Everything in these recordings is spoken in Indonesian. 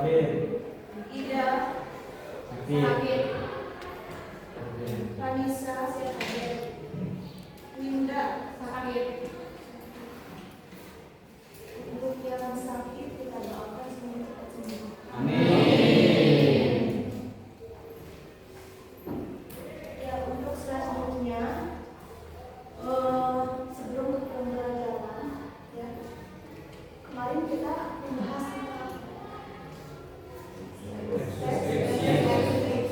Ida sakit. Ranisa sakit. Winda sakit. Untuk yang sakit kita doakan semoga cepat sembuh. Amin. Ya, untuk selanjutnya sebelum pembelajaran ya, kemarin kita membahas tentang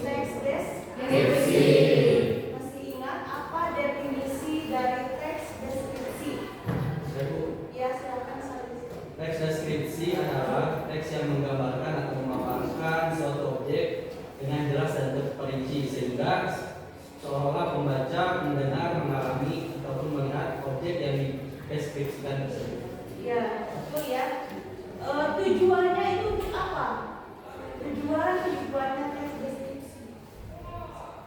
teks deskripsi. Masih ingat apa definisi dari teks deskripsi? Ya, silakan saya. Teks deskripsi adalah teks yang menggambarkan atau memaparkan suatu objek dengan jelas dan terperinci sehingga seolah pembaca mendengar, mengalami ataupun melihat objek yang dideskripsikan tersebut. Ya, betul ya. Tujuannya itu untuk apa? Tujuannya teks deskripsi.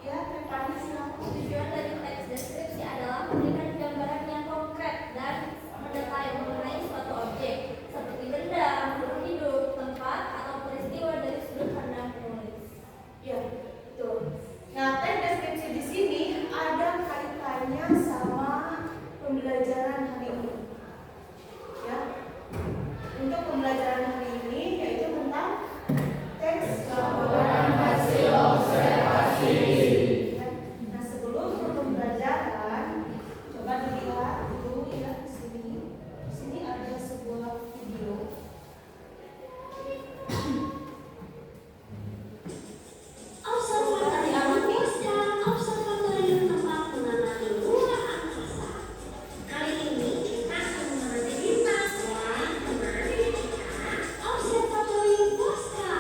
Ya, Tepani silakan. Tujuan dari teks deskripsi adalah memberikan gambaran yang konkret dan mendetail mengenai suatu objek seperti benda, makhluk hidup, tempat, atau peristiwa dari sudut pandang penulis. Ya, betul. Nah, teks deskripsi di sini ada kaitannya sama pembelajaran hari ini. Ya. Untuk pembelajaran hari ini yaitu tentang teks laporan hasil observasi. Ya. Nah, sebelum pembelajaran, coba dilihat dulu ya di sini. Di sini ada sebuah video. Observatorium Posca, observatorium tempat mengamati luar angkasa. Kali ini kita akan mengamati bintang ya. Mari kita observatorium Posca.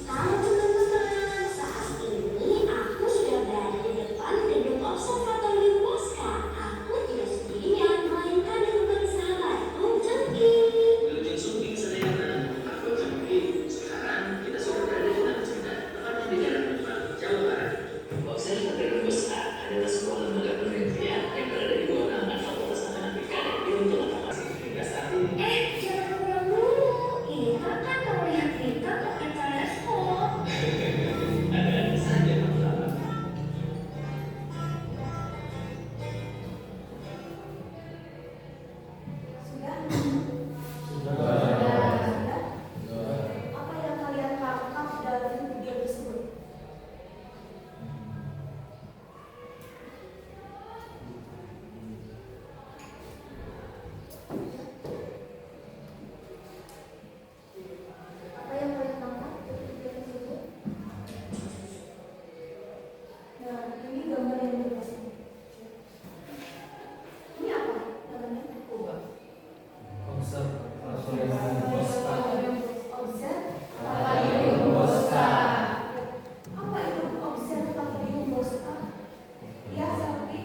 Halo teman-teman, saat ini aku sudah berada di depan gedung observatorium Posca. Aku tidak sendirian, melainkan ditemani sahabatku Jengki. Wilujeng Sumping Sedayana, aku Jengki. Sekarang kita sudah berada di Danau Senda, tepatnya di daerah Rembang, Jawa Barat. Observatorium Posca adalah sebuah lembaga penelitian yang berada di bawah naungan Fakultas Matematika dan Ilmu Pengetahuan hingga saat ini. Jangan pulang dulu. Ini kan kamu lihat kita pakai teleskop. Ada saja masalah. Sudah? Sudah. Sudah? Apa yang kalian tangkap dari video tersebut? Apa yang kalian tangkap dari video tersebut? Nah, ini gambar yang jelas. Ini apa namanya? Observatorium Posca. Apa itu Observatorium Posca? Ya, seperti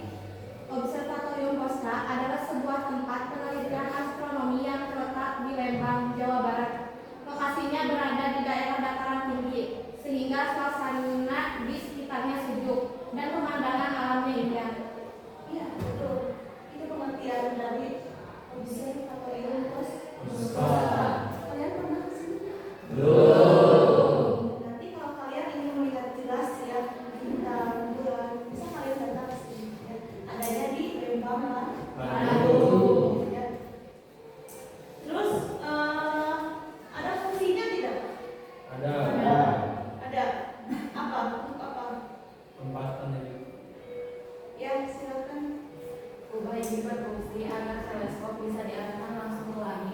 Observatorium Posca adalah sebuah tempat penelitian astronomi yang terletak di Lembang, Jawa Barat. Lokasinya berada di daerah dataran tinggi, sehingga suasana di sekitarnya sejuk dan pemandangan alamnya indah. iya, betul. Itu pengertian dari Observatorium Posca. Kalian pernah ke sini? Nanti kalau kalian ingin melihat jelas ya bintang, bulan, bisa kalian datang ke sini. Ya. Adanya di Lembang, Bandung. Ya. Terus ada fungsinya tidak? Ada Ada. Apa? Untuk apa? tempat penelitian. Ya, silakan. Ubah ini berfungsi agar teleskop bisa diarahkan langsung ke langit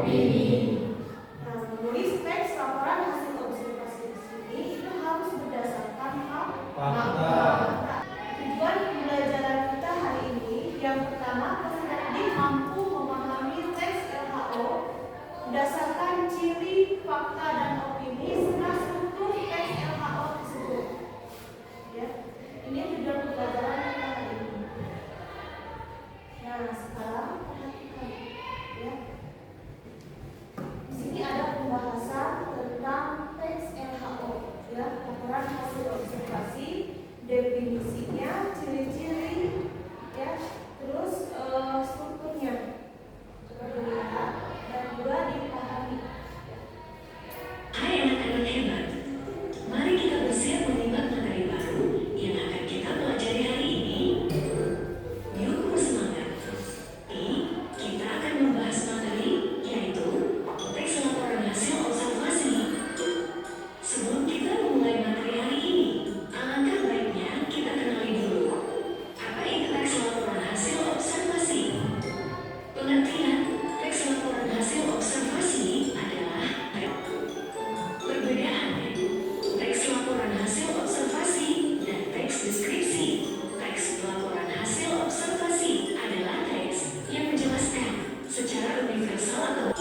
Nah, menulis teks laporan hasil observasi di sini itu harus berdasarkan Fakta. Tujuan pembelajaran kita hari ini yang pertama, peserta didik mampu memahami teks LHO berdasarkan ciri, fakta, dan opini serta struktur teks LHO tersebut. Ya, ini tujuan pembelajaran kita hari ini. Nah, sekarang perhatikan, ya. Di sini ada pembahasan tentang teks LHO, ya, laporan hasil observasi, definisinya, ciri-ciri, ya, terus strukturnya coba dilihat dan juga dipahami. Hai anak-anak hebat, mari kita bersiap menyimak materi baru yang akan kita pelajari hari ini. Yuk bersemangat. Kita akan membahas materi yaitu teks laporan hasil observasi. Sebelum kita memulai materi hari ini, alangkah baiknya kita kenali dulu apa itu teks laporan hasil observasi. Pengertian teks laporan hasil observasi adalah perbedaannya. Teks laporan hasil observasi dan teks deskripsi. Teks laporan hasil observasi adalah teks yang menjelaskan secara universal atau.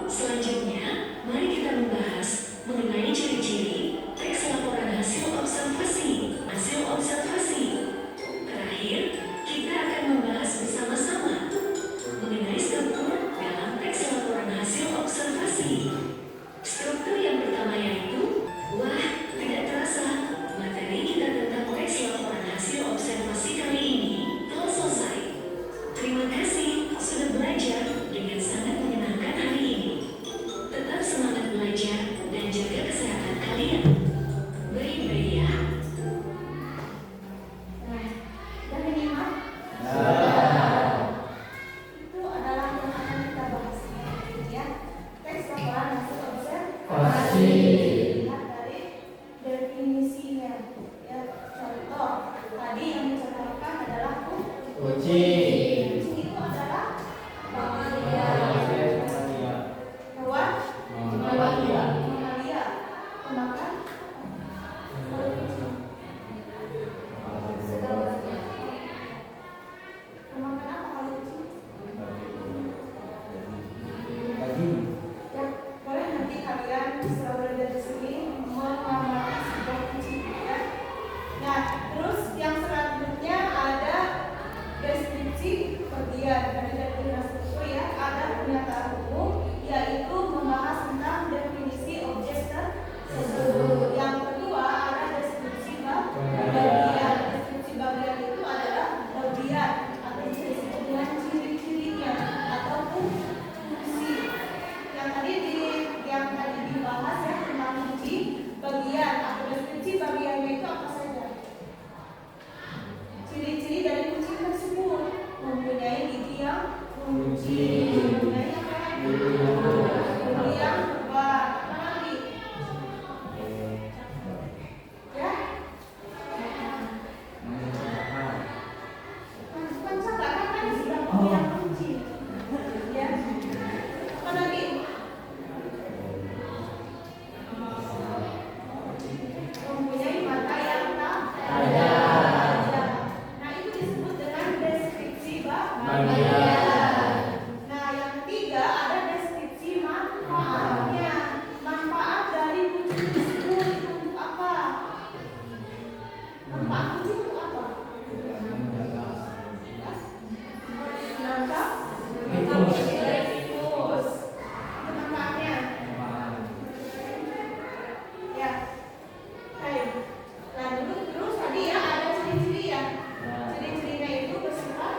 Selanjutnya, mari kita membahas mengenai ciri-ciri teks laporan hasil observasi. Hasil observasi. Terakhir, kita akan membahas bersama-sama mengenai struktur dalam teks laporan hasil observasi. Struktur yang pertama yaitu, tidak terasa, materi kita tentang teks laporan hasil observasi kali ini telah selesai. Terima kasih sudah belajar dengan sangat menyenangkan hari ini. Tetap semangat belajar dan jaga kesehatan kalian. Baik-baik ya. Nah, dan menyimak itu adalah yang akan kita bahas, ya. Teks laporan hasil observasi. Lihat dari definisinya, ya. Contoh tadi yang dicontohkan adalah kucing. Kucing itu adalah hewan mamalia, pemakan pemakan apa kalau kucing? Ya, boleh nanti kalian setelah belajar di sini mengamati sebuah kucing, ya. Nah, terus yang selanjutnya ada deskripsi bagian. Tadi dari itu ya, ada pernyataan umum yaitu membahas tentang definisi objek tersebut. Yang kedua ada deskripsi bagian. Deskripsi bagian itu adalah bagian atau disebut dengan ciri-cirinya atau fungsi. Yang tadi dibahas ya tentang fungsi bagian atau deskripsi bagiannya itu apa saja? Ciri-ciri dari kucing tersebut mempunyai gigi yang mempunyai apa? Gigi yang lebar. Apa lagi? Ya? Bukan cakap kan sudah yang kucing. Ya. Apa lagi? Mempunyai mata yang tajam. Nah, itu disebut dengan deskripsi bagian. Nah, yang ketiga ada deskripsi manfaatnya. Manfaat dari kucing tersebut itu untuk apa? Manfaat kucing untuk apa? Menangkap tikus. Itu manfaatnya. Ya. Baik. Lanjut terus tadi ya ada ciri-ciri ya. Ciri-cirinya itu bersifat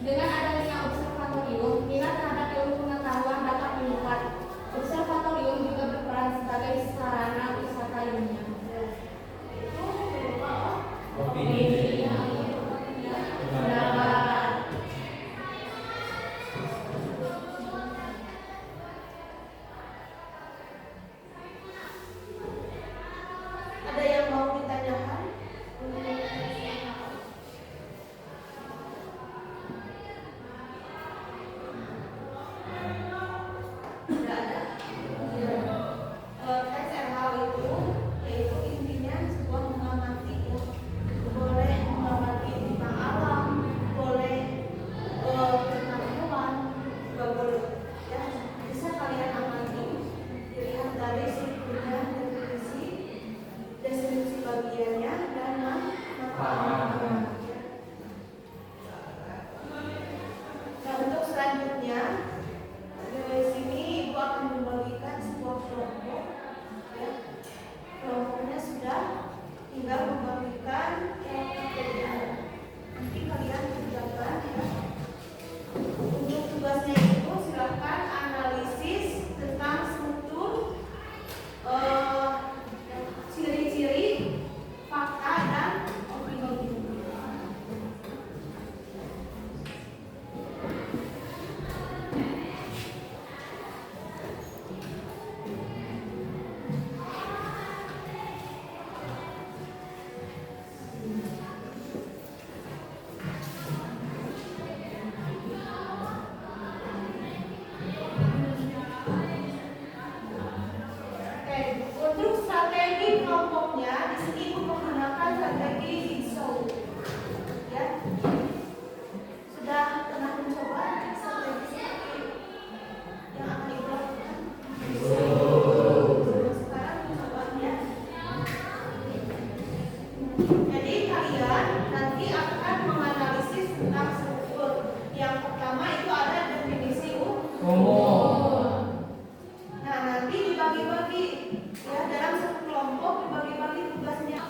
Dengan adanya observatorium, minat terhadap ilmu pengetahuan dapat meningkat. Observatorium juga berperan sebagai sarana wisata ilmiah. Opini. Pendapat. Ada yang mau ditanyakan? Tidak ada. Tes RH itu yaitu intinya sebuah mengamati ya. Boleh mengamati tentang alam, boleh tentang hewan, juga boleh ya. Bisa kalian amati, dilihat dari strukturnya, definisi bagiannya dan manfaatnya. Nah, untuk selanjutnya di sini Ibu akan membagikan sebuah kelompok ya. Kelompoknya sudah, tinggal membagikan pekerjaan. Nanti kalian kerjakan ya. Untuk tugasnya itu silakan analisis tentang struktur ciri-ciri, fakta, dan opini. Oke, untuk strategi kelompoknya di sini Ibu menggunakan strategi jigsaw. Ya. Sudah pernah mencoba strategi seperti yang akan Ibu lakukan? Sekarang mencoba ya. Jadi kalian nanti akan menganalisis tentang struktur. Yang pertama itu ada definisi umum. Nah, nanti dibagi-bagi ya, dalam satu kelompok dibagi-bagi tugasnya.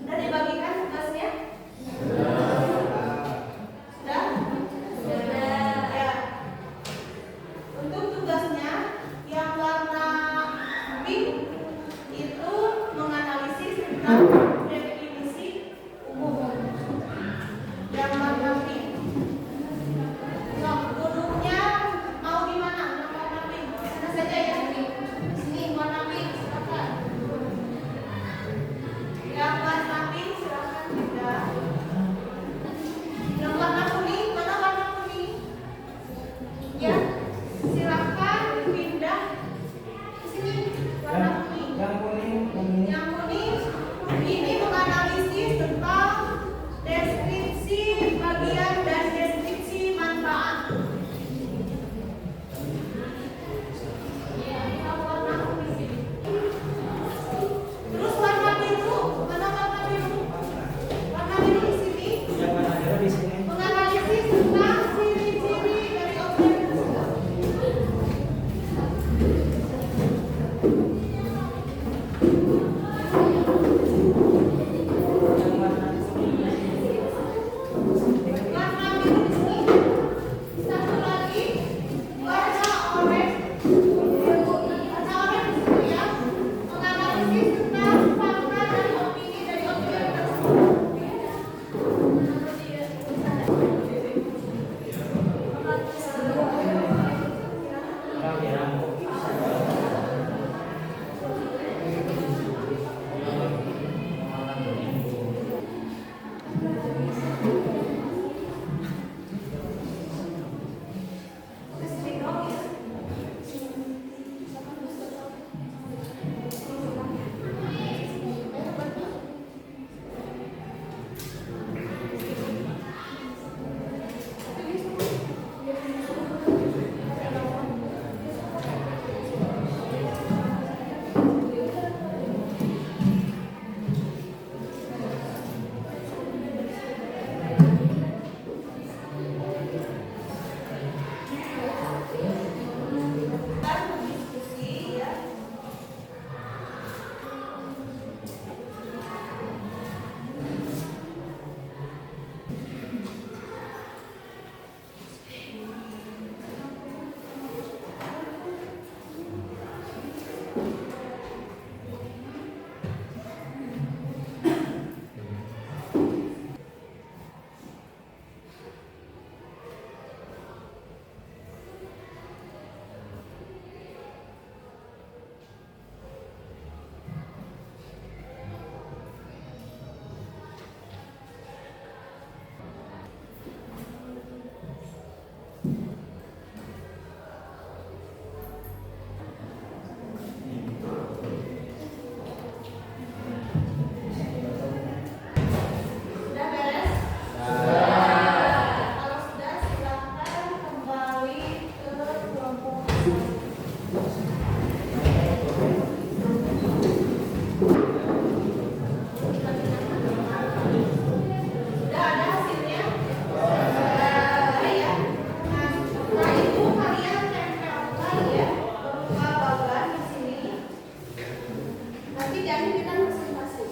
Sudah dibagikan tugasnya? Sudah? Ya. Untuk tugasnya yang warna pink itu menganalisis tentang definisi umum. Yang warna pink. Nah, gunungnya mau di mana? Yang warna pink. Sana saja ya. Sini warna pink, silakan. Yang warna pink silakan pindah. Yang warna kuning, mana warna kuning? Ya, silakan pindah ke sini. Warna kuning. Yang kuning, yang ini. Yang kuning, Jadi kita presentasi.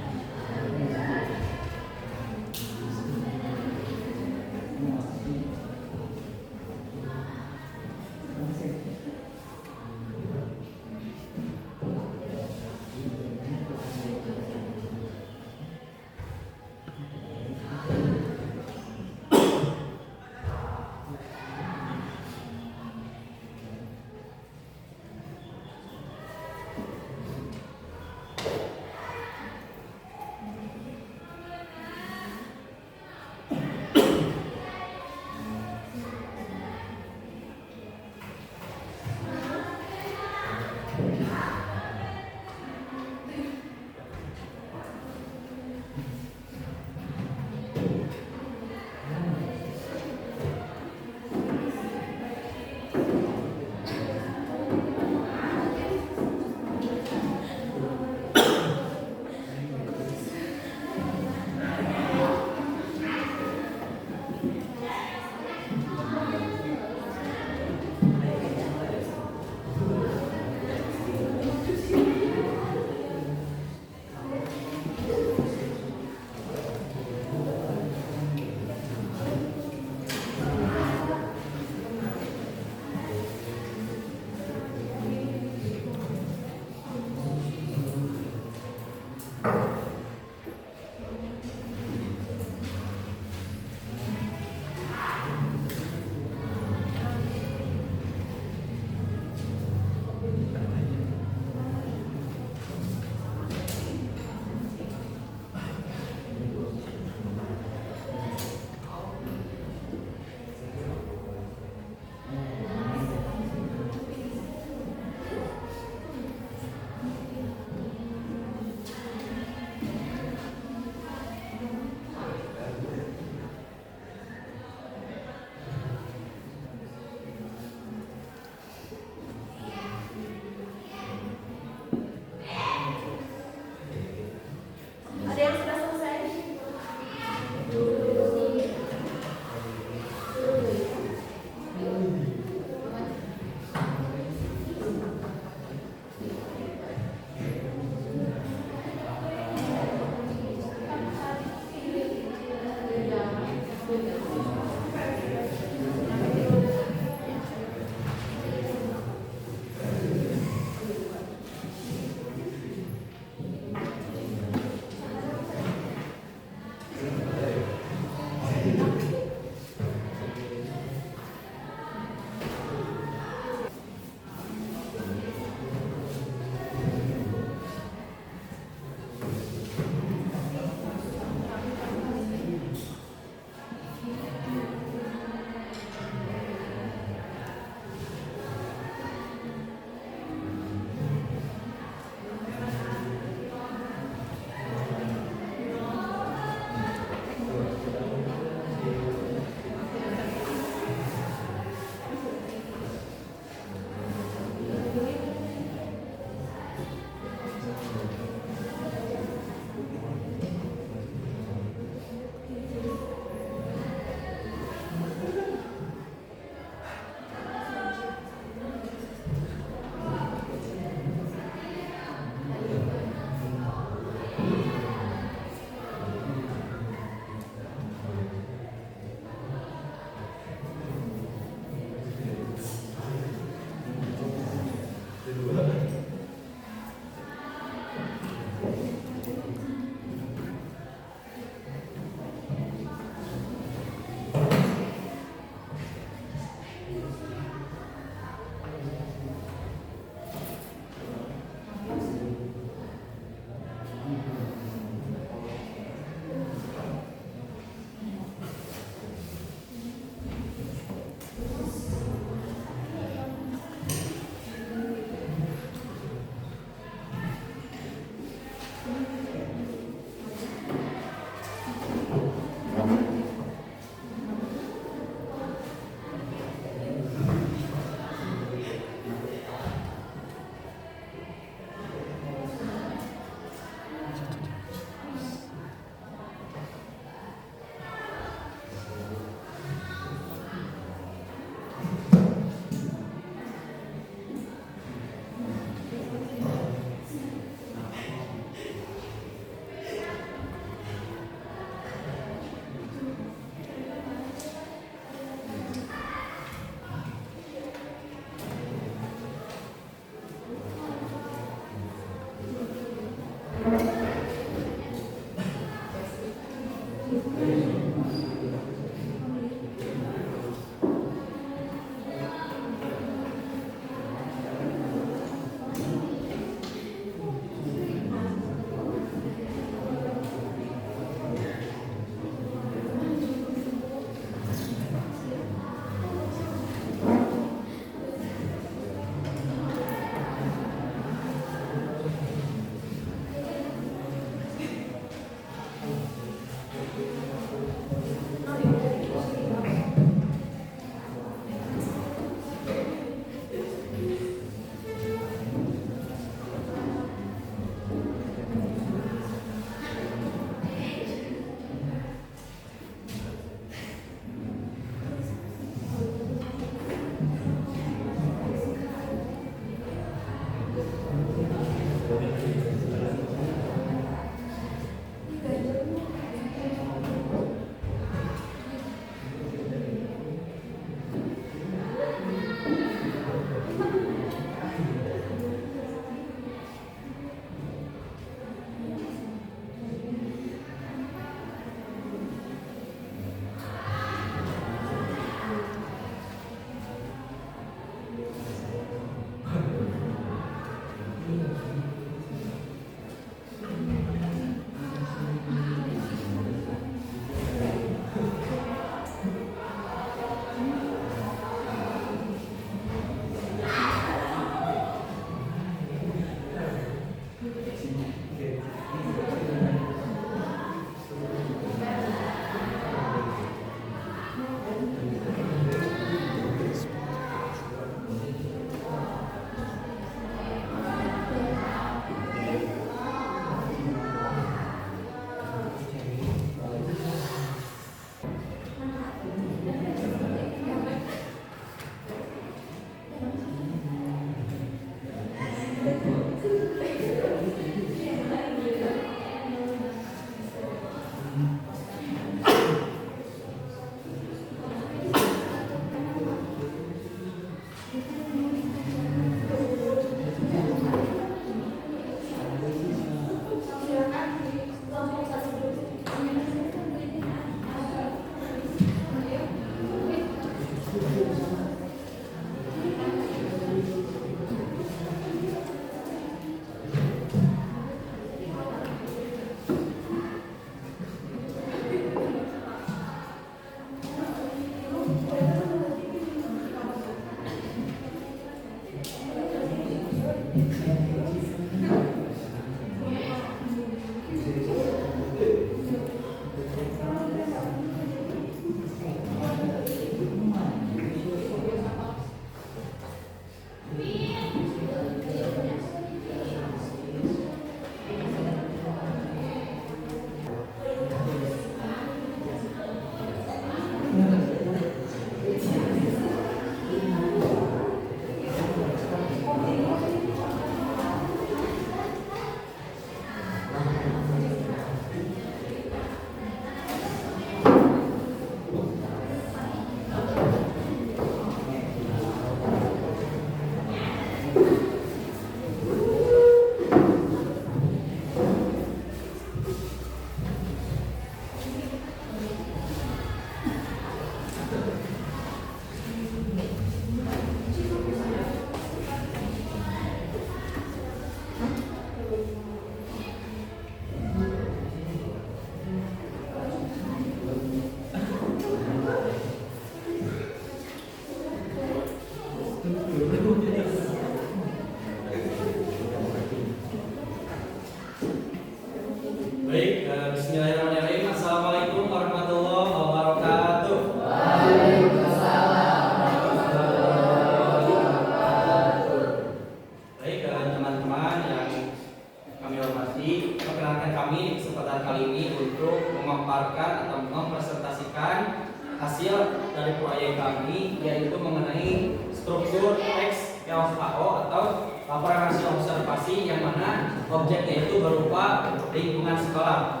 LHO atau laporan hasil observasi yang mana objeknya itu berupa lingkungan sekolah.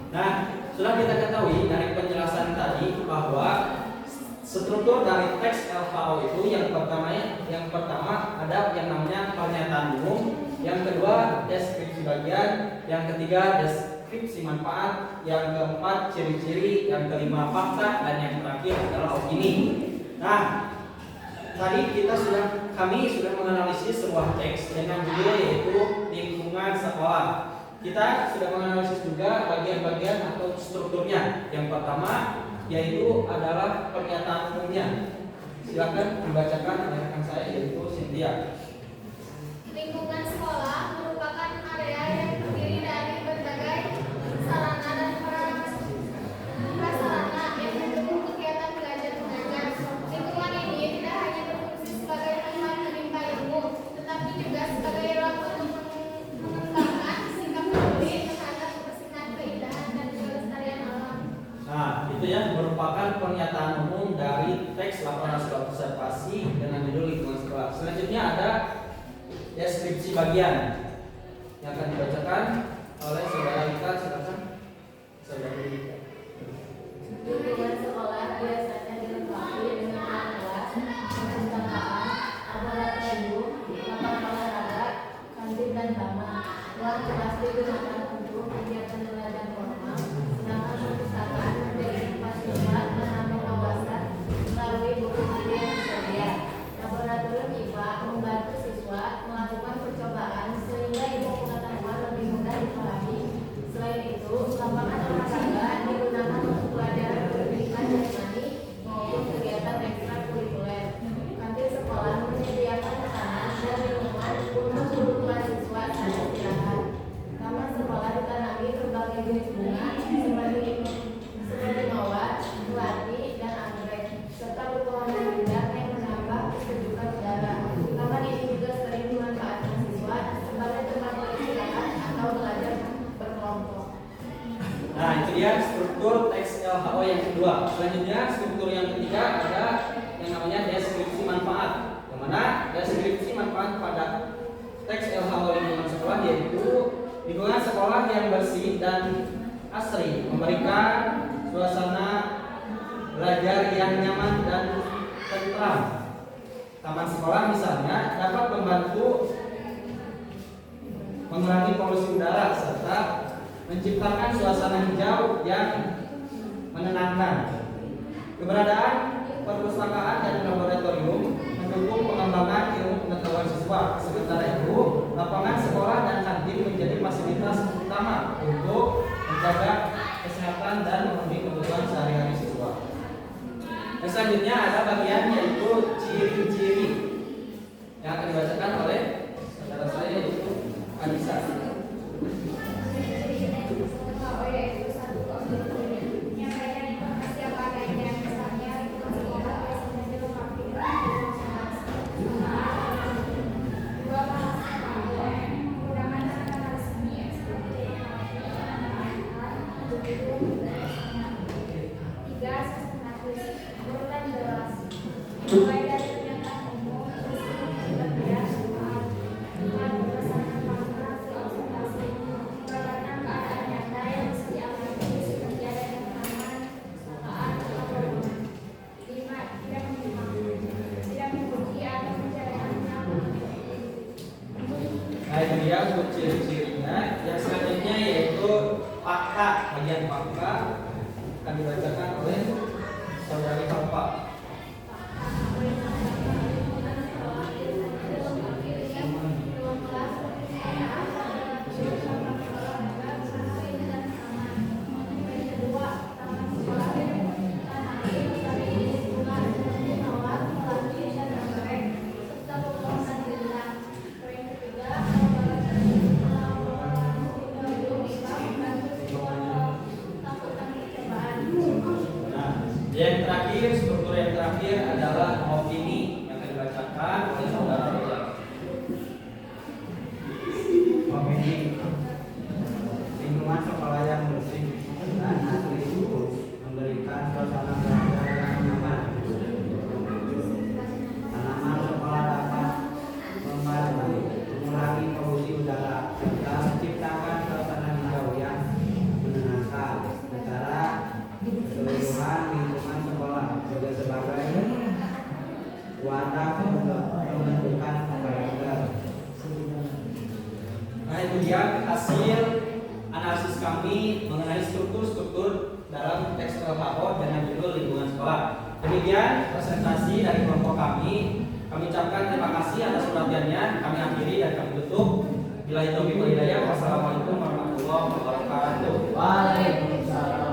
Nah, sudah kita ketahui dari penjelasan tadi bahwa struktur dari teks LHO itu yang pertama ada yang namanya pernyataan umum, yang kedua deskripsi bagian, yang ketiga deskripsi manfaat, yang keempat ciri-ciri, yang kelima fakta, dan yang terakhir adalah opini. Nah, tadi kami sudah menganalisis sebuah teks dengan judul yaitu lingkungan sekolah. Kita sudah menganalisis juga bagian-bagian atau strukturnya. Yang pertama yaitu adalah pernyataan umumnya. Silakan dibacakan oleh rekan saya yaitu Cynthia. Lingkungan sekolah merupakan area yang terdiri dari berbagai sarana dan prasarana yang mendukung kegiatan belajar mengajar. Lingkungan ini tidak hanya berfungsi sebagai tempat menimba ilmu, tetapi juga sebagai ruang untuk mengembangkan sikap peduli terhadap kebersihan, keindahan, dan kelestarian alam. Nah, itu ya merupakan pernyataan umum dari teks laporan hasil observasi dengan judul lingkungan sekolah. Selanjutnya ada deskripsi bagian yang akan dibacakan oleh saudara Rita. Silakan, saudara Rita. Lingkungan sekolah biasanya dilengkapi dengan ruang kelas, perpustakaan, laboratorium, lapangan olahraga, kantin dan taman. Ruang kelas digunakan untuk kegiatan belajar formal, sedangkan perpustakaan menjadi tempat siswa menambah wawasan melalui buku-buku yang tersedia. Laboratorium IPA membantu siswa melakukan percobaan sehingga ilmu pengetahuan lebih mudah dipahami. Selain itu, lapangan olahraga digunakan untuk pelajaran pendidikan jasmani maupun kegiatan ekstrakurikuler. Kantin sekolah menyediakan makanan dan minuman untuk kebutuhan siswa saat istirahat. Taman sekolah ditanami berbagai jenis bunga seperti mawar, melati, dan anggrek, serta pepohonan indah yang menambah kesejukan udara. Taman ini juga sering dimanfaatkan siswa sebagai tempat beristirahat atau belajar berkelompok. Nah, itu dia struktur teks LHO yang kedua. Selanjutnya struktur yang ketiga ada yang namanya deskripsi manfaat. Yang mana deskripsi manfaat pada teks LHO lingkungan sekolah yaitu lingkungan sekolah yang bersih dan asri, memberikan suasana belajar yang nyaman dan tentram. Taman sekolah misalnya dapat membantu mengurangi polusi udara serta menciptakan suasana hijau yang menenangkan. Keberadaan perpustakaan dan laboratorium mendukung pengembangan ilmu pengetahuan siswa. Sementara itu, lapangan sekolah dan kantin menjadi fasilitas utama untuk menjaga kesehatan dan memenuhi kebutuhan sehari-hari siswa. Dan selanjutnya ada bagian yaitu ciri-ciri yang akan dibacakan oleh saudara saya yaitu Anissa. Mulai dari pernyataan umum, bagian berdasarkan fakta hasil observasi, menggambarkan keadaan nyata yang bisa diamati kerja dan aman, perpustakaan atau rumah. 5. Tidak memuji atau menceritakan. Nah, itu dia untuk ciri-cirinya. Yang selanjutnya yaitu fakta. Bagian fakta akan dibacakan oleh saudari Alfa. Yang terakhir struktur yang demikian hasil analisis kami mengenai struktur-struktur dalam teks LHO dengan judul lingkungan sekolah. Demikian presentasi dari kelompok kami. Kami ucapkan terima kasih atas perhatiannya. Kami akhiri dan kami tutup. Bila itu hidayah. Wassalamualaikum warahmatullahi wabarakatuh. Waalaikumsalam.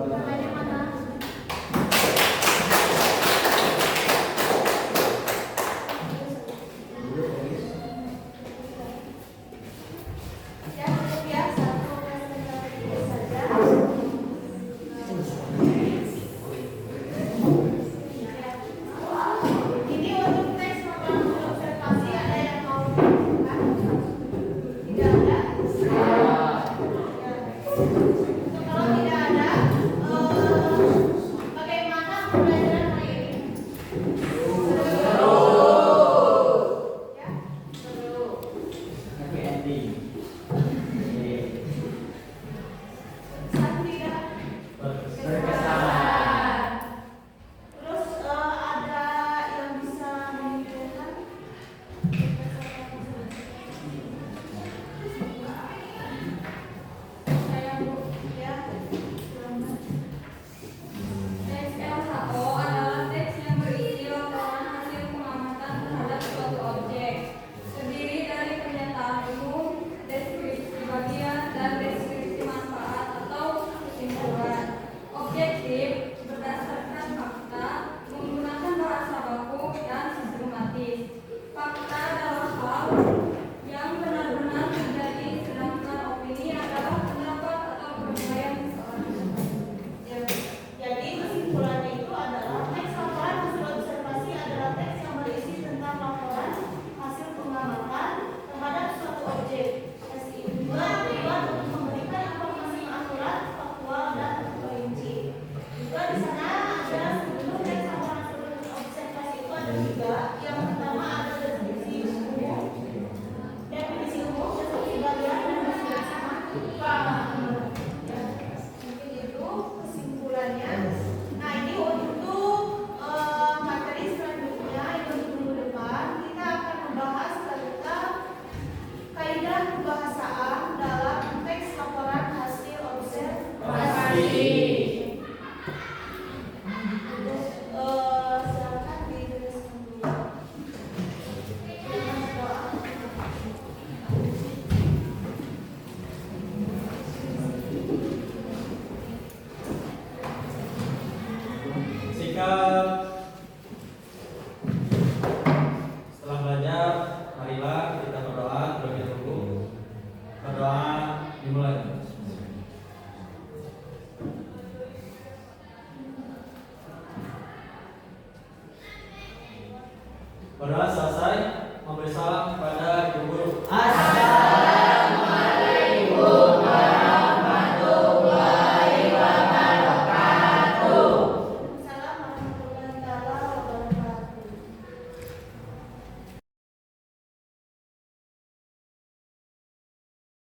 Namanya mana? Ya, cukup ya, satu presentasi saja. Ini untuk teks laporan observasi ada yang mau dilakukan? Tidak ada? Kalau tidak ada, bagaimana pembelajaran hari ini? Seru. Ya, seru. Happy ending. Satu tidak. Berkesan. Terus ada yang bisa menunjukkan? Saya Bu, ya. Selamat. Teks LHO adalah teks yang berisi laporan hasil pengamatan terhadap suatu objek. Terdiri dari pernyataan umum, deskripsi bagian, dan deskripsi manfaat atau kesimpulan. Objektif berdasarkan fakta, menggunakan bahasa baku dan sistematis. Fakta dalam hal yang benar-benar terjadi, sedangkan opini adalah pendapat atau penilaian seseorang. Ya, jadi kesimpulannya itu adalah teks laporan hasil observasi adalah teks yang berisi tentang laporan hasil pengamatan terhadap suatu objek. Teks ini juga dibuat untuk memberikan informasi yang akurat, faktual, dan terperinci. Juga di sana ada sebelum teks laporan hasil observasi itu ada tiga. Yang pertama ada definisi umum, deskripsi bagian, dan deskripsi manfaat. Ya, mungkin itu kesimpulannya. Nah, ini untuk materi selanjutnya itu minggu depan kita akan membahas tentang kaidah kebahasaan dalam teks laporan hasil observasi. Silakan dituliskan dulu. Dengan doa. Sikap setelah belajar, marilah kita berdoa terlebih dahulu. Berdoa dimulai. Berdoa selesai, memberi salam kepada ibu guru. Assalamualaikum